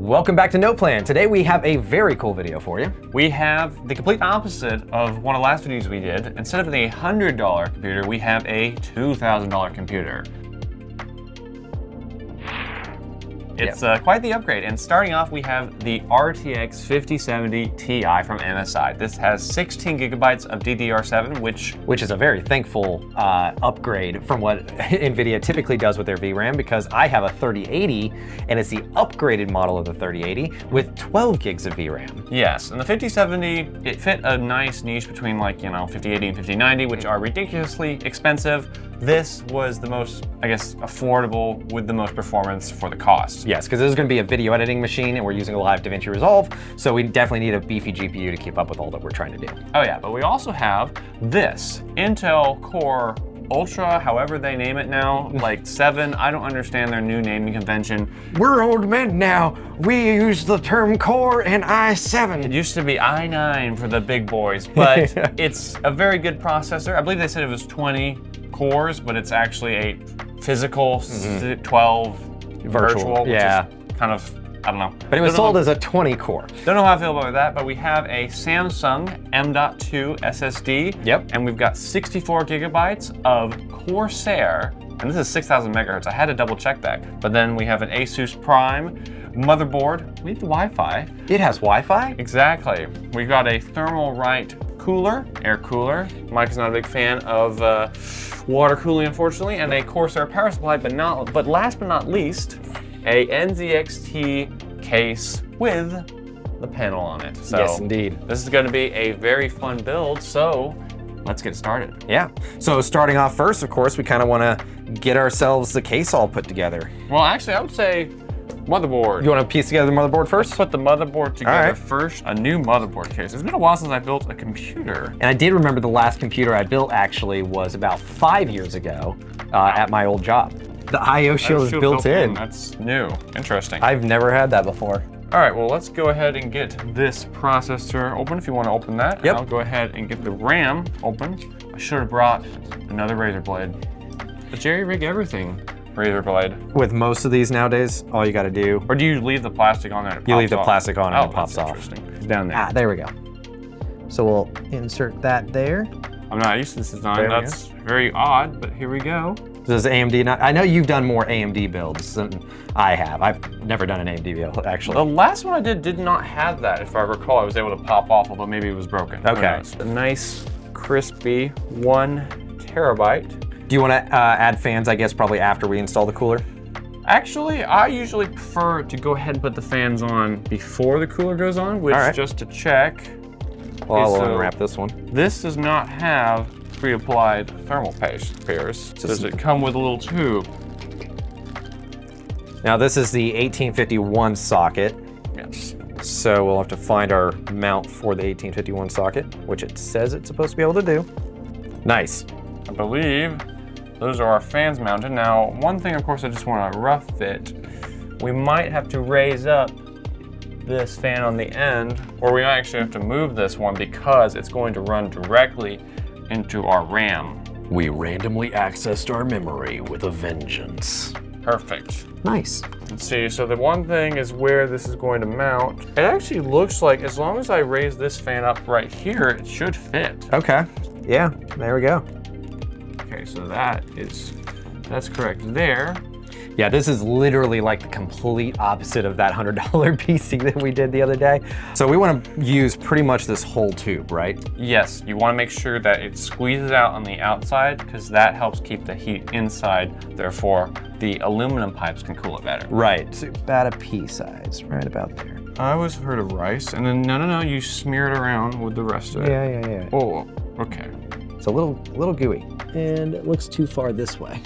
Welcome back to NoPlan. Today we have a very cool video for you. We have the complete opposite of one of the last videos we did. Instead of a $100 computer, we have a $2,000 computer. It's quite the upgrade, and starting off we have the RTX 5070 Ti from MSI. This has 16 gigabytes of DDR7, which is a very thankful upgrade from what NVIDIA typically does with their VRAM, because I have a 3080 and it's the upgraded model of the 3080 with 12 gigs of VRAM. Yes, and the 5070, it fit a nice niche between 5080 and 5090, which are ridiculously expensive. This was the most, affordable with the most performance for the cost. Yes, because this is going to be a video editing machine and we're using a live DaVinci Resolve, so we definitely need a beefy GPU to keep up with all that we're trying to do. Oh yeah, but we also have this Intel Core Ultra, however they name it now, 7. I don't understand their new naming convention. We're old men now. We use the term Core and i7. It used to be i9 for the big boys, but it's a very good processor. I believe they said it was 20 cores, but it's actually a physical 12 virtual, which is kind of, I don't know. But it was sold as a 20 core. Don't know how I feel about that, but we have a Samsung M.2 SSD. Yep. And we've got 64 gigabytes of Corsair, and this is 6,000 megahertz. I had to double check that. But then we have an ASUS Prime motherboard. We have the Wi-Fi. It has Wi-Fi? Exactly. We've got a Thermalright cooler, air cooler. Mike's not a big fan of water cooling, unfortunately, and a Corsair power supply, but last but not least, a NZXT case with the panel on it. So yes, indeed. This is going to be a very fun build, so let's get started. Yeah, so starting off first, of course, we kind of want to get ourselves the case all put together. Well, actually, I would say motherboard. You want to piece together the motherboard first? Let's put the motherboard together first. A new motherboard case. It's been a while since I built a computer. And I did remember the last computer I built actually was about 5 years ago at my old job. The I/O shield is built in. That's new. Interesting. I've never had that before. All right, well, let's go ahead and get this processor open if you want to open that. Yep. I'll go ahead and get the RAM open. I should have brought another razor blade. But jerry rig everything. Razor blade. With most of these nowadays, all you got to do. Or do you leave the plastic on there and it pops off? You leave the plastic on and it pops off. Interesting. It's down there. Ah, there we go. So we'll insert that there. I'm not used to this design. That's very odd, but here we go. Does AMD not? I know you've done more AMD builds than I have. I've never done an AMD build, actually. The last one I did not have that, if I recall. I was able to pop off, although maybe it was broken. Okay. A nice, crispy 1 terabyte. Do you want to add fans, I guess, probably after we install the cooler? Actually, I usually prefer to go ahead and put the fans on before the cooler goes on, which just to check. Well, I'll unwrap this one. This does not have pre-applied thermal pairs. Does it come with a little tube? Now this is the 1851 socket. Yes. So we'll have to find our mount for the 1851 socket, which it says it's supposed to be able to do. Nice. I believe those are our fans mounted. Now, one thing, of course, I just want to rough fit. We might have to raise up this fan on the end, or we might actually have to move this one because it's going to run directly into our RAM. We randomly accessed our memory with a vengeance. Perfect. Nice. Let's see, so the one thing is where this is going to mount. It actually looks like as long as I raise this fan up right here, it should fit. Okay, yeah, there we go. Okay, so that's correct there. Yeah, this is literally like the complete opposite of that $100 PC that we did the other day. So we want to use pretty much this whole tube, right? Yes, you want to make sure that it squeezes out on the outside because that helps keep the heat inside. Therefore, the aluminum pipes can cool it better. Right, so about a pea size, right about there. I always heard of rice, and then no, you smear it around with the rest of it. Yeah. Oh, okay. It's a little gooey. And it looks too far this way.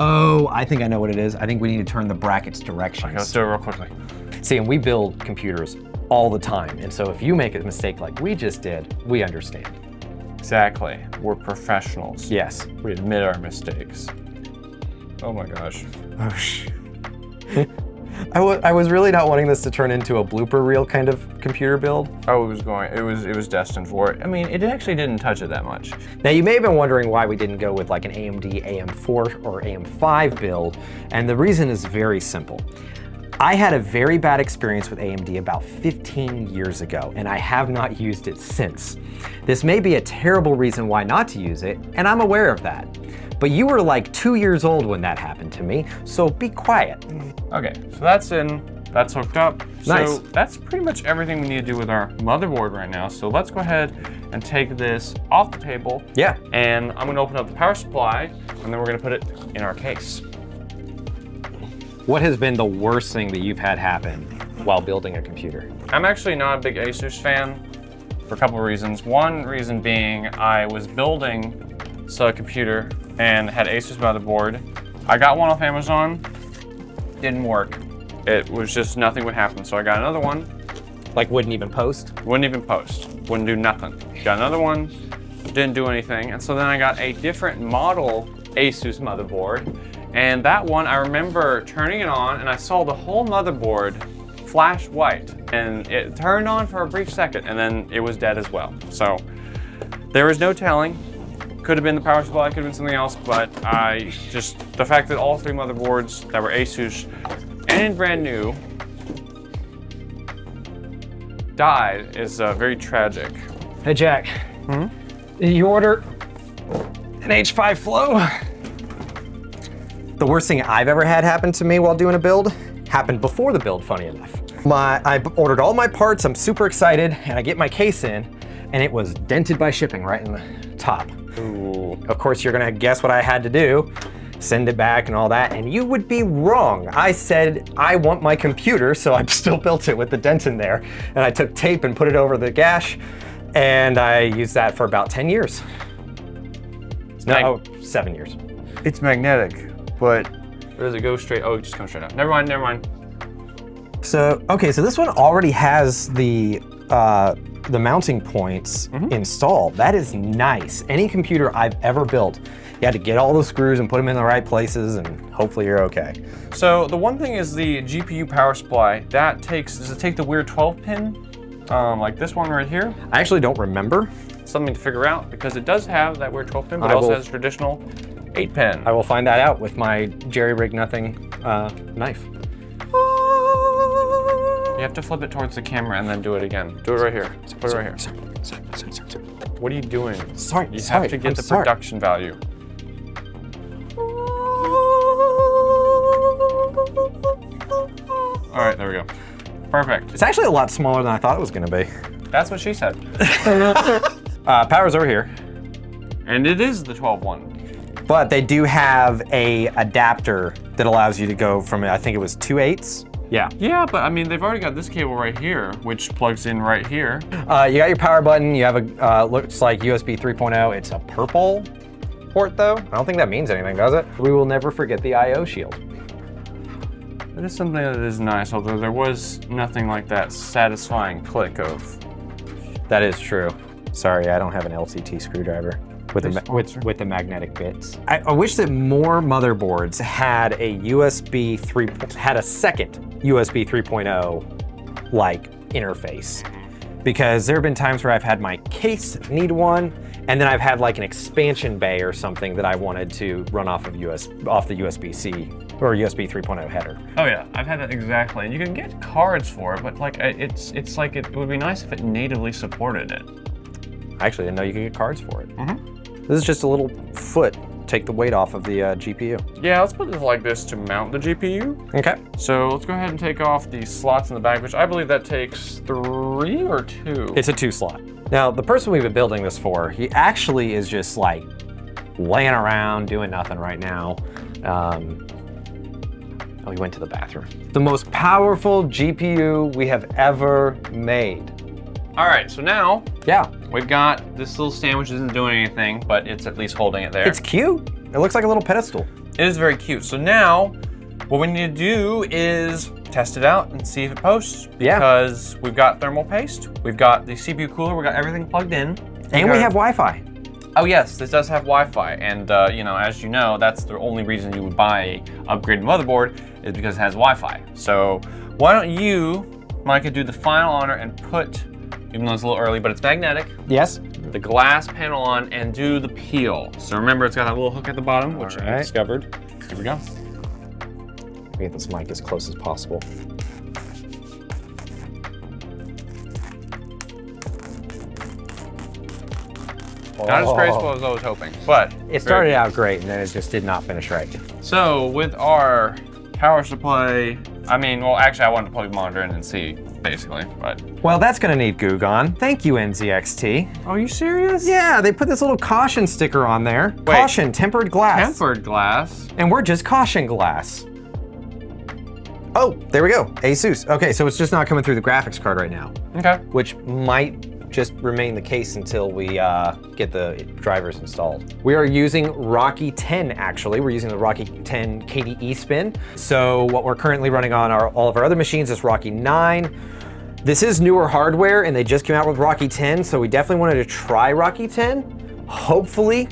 Oh, I think I know what it is. I think we need to turn the brackets directions. Okay, let's do it real quickly. See, and we build computers all the time. And so if you make a mistake like we just did, we understand. Exactly. We're professionals. Yes. We admit our mistakes. Oh my gosh. Oh, shoot. I was really not wanting this to turn into a blooper reel kind of computer build. Oh, it was destined for it. I mean, it actually didn't touch it that much. Now you may have been wondering why we didn't go with like an AMD AM4 or AM5 build, and the reason is very simple. I had a very bad experience with AMD about 15 years ago, and I have not used it since. This may be a terrible reason why not to use it, and I'm aware of that. But you were like 2 years old when that happened to me, so be quiet. Okay, so that's in, that's hooked up. Nice. So that's pretty much everything we need to do with our motherboard right now. So let's go ahead and take this off the table. Yeah. And I'm gonna open up the power supply, and then we're gonna put it in our case. What has been the worst thing that you've had happen while building a computer? I'm actually not a big ASUS fan for a couple of reasons. One reason being I was building a computer and had ASUS motherboard. I got one off Amazon, didn't work. It was just nothing would happen. So I got another one. Like wouldn't even post? Wouldn't even post, wouldn't do nothing. Got another one, didn't do anything. And so then I got a different model ASUS motherboard. And that one, I remember turning it on and I saw the whole motherboard flash white. And it turned on for a brief second and then it was dead as well. So there was no telling. Could have been the power supply, could have been something else, but the fact that all three motherboards that were ASUS and brand new died is very tragic. Hey Jack, did you order an H5 Flow? The worst thing I've ever had happen to me while doing a build happened before the build, funny enough. I ordered all my parts, I'm super excited, and I get my case in, and it was dented by shipping right in the top. Ooh. Of course, you're gonna guess what I had to do, send it back and all that, and you would be wrong. I said, I want my computer, so I still built it with the dent in there, and I took tape and put it over the gash, and I used that for about 10 years. No, 7 years. It's magnetic, but does it go straight? Oh, it just comes straight out. Never mind, never mind. So, okay, so this one already has the mounting points installed. That is nice. Any computer I've ever built, you had to get all the screws and put them in the right places, and hopefully you're okay. So the one thing is the GPU power supply. Does it take the weird 12 pin? Like this one right here? I actually don't remember. Something to figure out because it does have that weird 12 pin, but it also has a traditional 8 pin. I will find that out with my jerry-rig nothing knife. You have to flip it towards the camera and then do it again. Do it right here. Put it right here. Sorry. What are you doing? Sorry. You have to get the production value. All right, there we go. Perfect. It's actually a lot smaller than I thought it was gonna be. That's what she said. Power's over here. And it is the 12-1. But they do have a adapter that allows you to go from, I think it was 2/8. Yeah. Yeah, but I mean, they've already got this cable right here, which plugs in right here. You got your power button. You have a, looks like USB 3.0. It's a purple port though. I don't think that means anything, does it? We will never forget the I/O shield. That is something that is nice, although there was nothing like that satisfying click of. That is true. Sorry, I don't have an LCT screwdriver with the magnetic bits. I wish that more motherboards had a second USB 3.0 like interface, because there have been times where I've had my case need one, and then I've had like an expansion bay or something that I wanted to run off of the USB-C or USB 3.0 header. Oh yeah, I've had that exactly. And you can get cards for it, but like it's like it would be nice if it natively supported it. I actually didn't know you could get cards for it. This is just a little foot, take the weight off of the GPU. Yeah, let's put this like this to mount the GPU. Okay. So let's go ahead and take off the slots in the back, which I believe that takes 3 or 2. It's a 2 slot. Now, the person we've been building this for, he actually is just like laying around doing nothing right now. Oh, he went to the bathroom. The most powerful GPU we have ever made. All right, so now yeah, we've got this little sandwich isn't doing anything, but it's at least holding it there. It's cute. It looks like a little pedestal. It is very cute. So now what we need to do is test it out and see if it posts. Yeah. Because we've got thermal paste, we've got the CPU cooler, we've got everything plugged in. And we have Wi-Fi. Oh yes, this does have Wi-Fi, and you know, as you know, that's the only reason you would buy an upgraded motherboard is because it has Wi-Fi. So why don't you, Micah, do the final honor and put, even though it's a little early, but it's magnetic. Yes. The glass panel on and do the peel. So remember, it's got that little hook at the bottom, which I discovered. Here we go. me get this mic as close as possible. Not as graceful as I was hoping, but it started out great and then it just did not finish right. So with our power supply, I mean, well, actually I wanted to plug the monitor in and see, basically, but. Well, that's gonna need goo gone. Thank you, NZXT. Are you serious? Yeah, they put this little caution sticker on there. Wait. Caution, tempered glass. Tempered glass? And we're just caution glass. Oh, there we go, ASUS. Okay, so it's just not coming through the graphics card right now. Okay. Which might just remain the case until we get the drivers installed. We are using Rocky 10, actually. We're using the Rocky 10 KDE spin. So what we're currently running on all of our other machines is Rocky 9. This is newer hardware and they just came out with Rocky 10, so we definitely wanted to try Rocky 10. Hopefully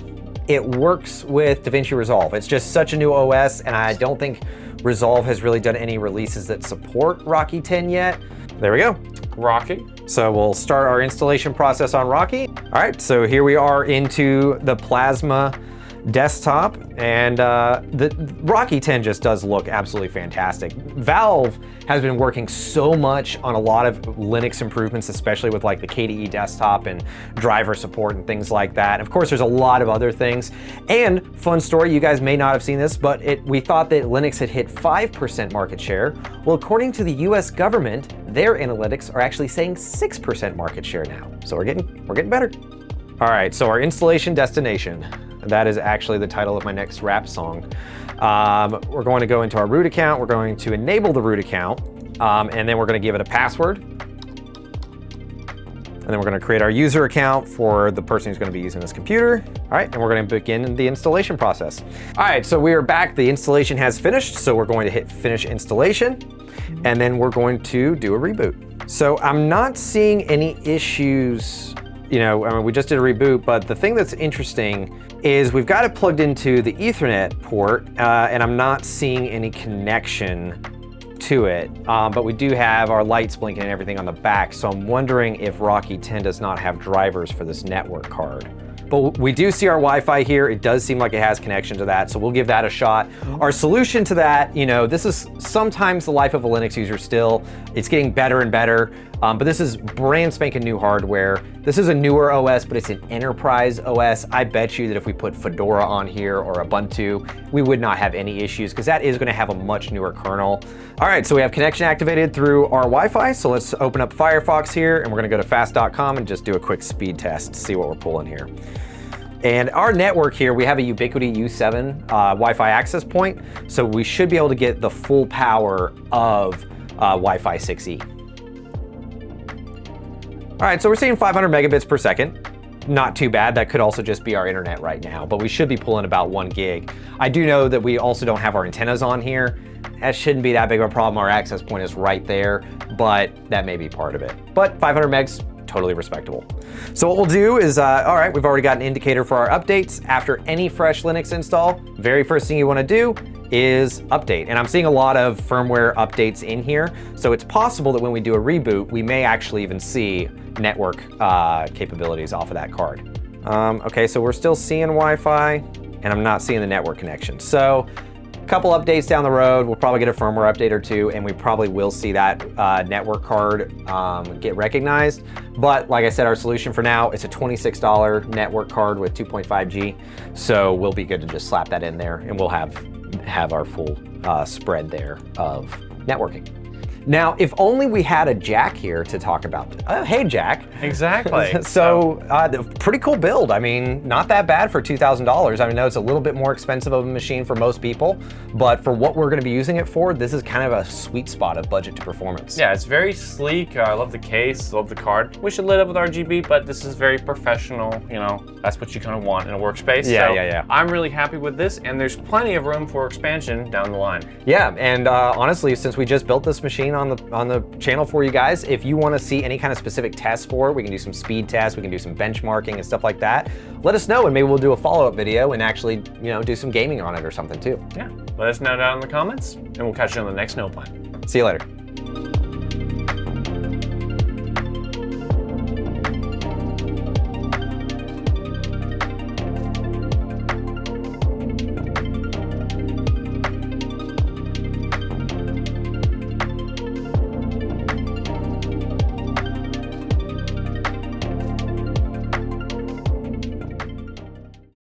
it works with DaVinci Resolve. It's just such a new OS and I don't think Resolve has really done any releases that support Rocky 10 yet. There we go. Rocky. So we'll start our installation process on Rocky. All right, so here we are into the Plasma desktop, and the Rocky 10 just does look absolutely fantastic. Valve has been working so much on a lot of Linux improvements, especially with like the KDE desktop and driver support and things like that. Of course, there's a lot of other things. And fun story, you guys may not have seen this, but we thought that Linux had hit 5% market share. Well, according to the US government, their analytics are actually saying 6% market share now. So we're getting better. All right, so our installation destination. That is actually the title of my next rap song. We're going to go into our root account. We're going to enable the root account, and then we're going to give it a password. And then we're going to create our user account for the person who's going to be using this computer. All right, and we're going to begin the installation process. All right, so we are back. The installation has finished, so we're going to hit finish installation, and then we're going to do a reboot. So I'm not seeing any issues. You know, I mean, we just did a reboot, but the thing that's interesting is we've got it plugged into the Ethernet port, and I'm not seeing any connection to it. But we do have our lights blinking and everything on the back, so I'm wondering if Rocky 10 does not have drivers for this network card. But we do see our Wi-Fi here. It does seem like it has connection to that, so we'll give that a shot. Our solution to that, you know, this is sometimes the life of a Linux user still. It's getting better and better, but this is brand spanking new hardware. This is a newer OS, but it's an enterprise OS. I bet you that if we put Fedora on here or Ubuntu, we would not have any issues because that is gonna have a much newer kernel. All right, so we have connection activated through our Wi-Fi, so let's open up Firefox here, and we're gonna go to fast.com and just do a quick speed test to see what we're pulling here. And our network here, we have a Ubiquiti U7 Wi-Fi access point, so we should be able to get the full power of Wi-Fi 6E. All right, so we're seeing 500 megabits per second. Not too bad. That could also just be our internet right now, but we should be pulling about 1 gig. I do know that we also don't have our antennas on here. That shouldn't be that big of a problem. Our access point is right there, but that may be part of it. But 500 megs, totally respectable. So what we'll do is, all right, we've already got an indicator for our updates. After any fresh Linux install, very first thing you wanna do is update. And I'm seeing a lot of firmware updates in here. So it's possible that when we do a reboot, we may actually even see network capabilities off of that card. Okay, so we're still seeing Wi-Fi and I'm not seeing the network connection. So a couple updates down the road, we'll probably get a firmware update or two, and we probably will see that network card get recognized. But like I said, our solution for now, it's a $26 network card with 2.5G. So we'll be good to just slap that in there and we'll have our full spread there of networking. Now, if only we had a Jack here to talk about. Hey, Jack. Exactly. So, pretty cool build. I mean, not that bad for $2,000. I know it's a little bit more expensive of a machine for most people, but for what we're gonna be using it for, this is kind of a sweet spot of budget to performance. Yeah, it's very sleek. I love the case, love the card. Wish it lit up with RGB, but this is very professional. You know, that's what you kind of want in a workspace. Yeah, so yeah. I'm really happy with this, and there's plenty of room for expansion down the line. Yeah, and honestly, since we just built this machine on the channel for you guys, if you want to see any kind of specific tests for it, we can do some speed tests, we can do some benchmarking and stuff like that. Let us know, and maybe we'll do a follow-up video and actually, you know, do some gaming on it or something too. Yeah, let us know down in the comments, and we'll catch you on the next NoPlan. See you later.